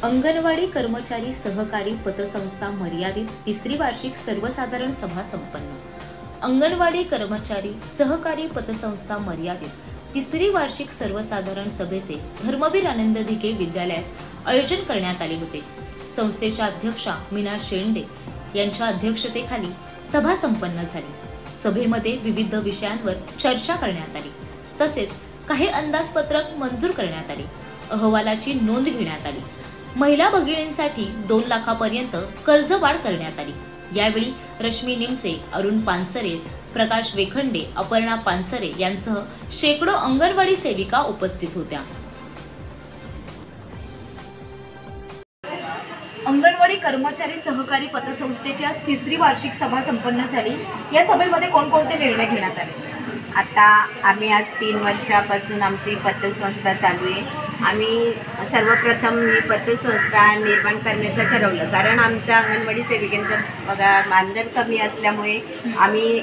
अंगणवाडी कर्मचारी सहकारी पतसंस्था मर्यादित तिसरी वार्षिक सर्वसाधारण सभा संपन्न। अंगणवाडी कर्मचारी सहकारी पतसंस्था मर्यादित तिसरी वार्षिक सर्वसाधारण सभेचे धर्मवीर आनंद धिके विद्यालयात आयोजन करण्यात आले होते। संस्थेच्या अध्यक्षा मीना शेंडे यांच्या अध्यक्षतेखाली सभा संपन्न झाली। सभेमध्ये विविध विषयांवर चर्चा करण्यात आली, तसेच काही अंदाजपत्रक मंजूर करण्यात आले। अहवालाची नोंद घेण्यात आली। महिला भगिनींसाठी 2 लाखापर्यंत कर्जवाढ करण्यात आली। यावेळी रश्मी निमसे, अरुण पानसरे, प्रकाश वेखंडे, अपर्णा पानसरे यांसह शेकडो अंगणवाडी सेविका उपस्थित होत्या। अंगणवाडी कर्मचारी सहकारी पतसंस्थेची आज तिसरी वार्षिक सभा संपन्न झाली। या सभेमध्ये कोणकोणते निर्णय घेण्यात आले? आता आम्ही आज 3 वर्षापासून आमची पतसंस्था चालू आहे। आम्ही सर्वप्रथम ही पतसंस्था निर्माण करण्याचं ठरवलं, कारण आमच्या अंगणवाडी सेविकांचं पगार मानधन कमी असल्यामुळे आम्ही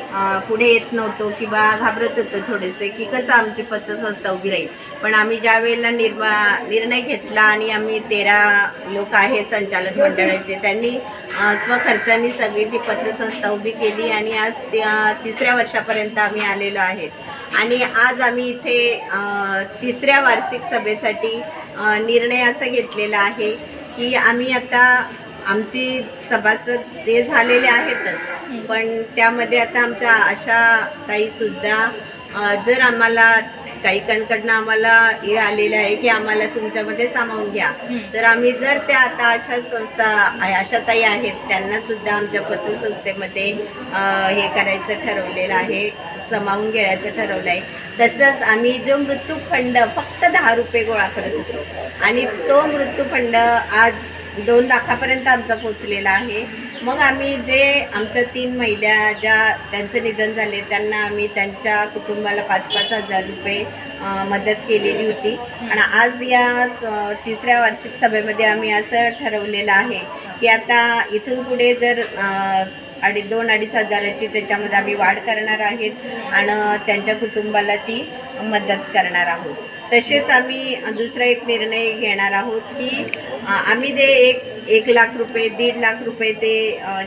पुढे येत नव्हतो किंवा घाबरत होतो थोडेसे की कसं आमची पतसंस्था उभी राहील। पण आम्ही ज्या वेळेला निर्णय घेतला आणि आम्ही 13 लोक आहेत संचालक मंडळाचे, त्यांनी स्वखर्चाने सगळी ती पतसंस्था उभी केली आणि आज 3ऱ्या वर्षापर्यंत आम्ही आलेलो आहेत। आणि आज आम्ही इथे 3ऱ्या वार्षिक सभेसाठी निर्णय असा घेतलेला आहे की आम्ही आता आमची सभासद ते झालेले आहेतच, पण त्यामध्ये आता आमच्या आशा ताईसुद्धा जर आम्हाला काही कणकडनं आम्हाला हे आलेलं आहे की आम्हाला तुमच्यामध्ये सामावून घ्या, तर आम्ही जर त्या आता आशा ताई आहेत त्यांना सुद्धा आमच्या पतसंस्थेमध्ये हे करायचं ठरवलेलं आहे, सामावून घ्यायचं ठरवलं आहे। तसंच आम्ही जो मृत्यू फंड फक्त 10 रुपये गोळा करत होतो आणि तो मृत्यू फंड आज 2 लाखापर्यंत आमचा पोचलेला आहे। मग आम्ही जे आमच्या 3 महिला ज्या त्यांचं निधन झाले त्यांना आम्ही त्यांच्या कुटुंबाला 5-5 हजार रुपये मदत केलेली होती। आणि आज या 3ऱ्या वार्षिक सभेमध्ये आम्ही असं ठरवलेलं आहे की आता इथून पुढे जर 2-2.5 हजाराची त्याच्यामध्ये आम्ही वाढ करणार आहेत आणि त्यांच्या कुटुंबाला ती मदत करणार आहोत। तसेच आम्ही दुसरा एक निर्णय घेणार आहोत की आम्ही ते 1 लाख रुपये 1.5 लाख रुपये ते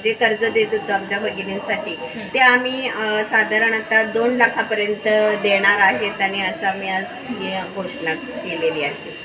जे कर्ज देत होतो आमच्या भगिनींसाठी, ते आम्ही साधारण आता 2 लाखापर्यंत देणार आहेत आणि असं आम्ही आज घोषणा केलेली आहे।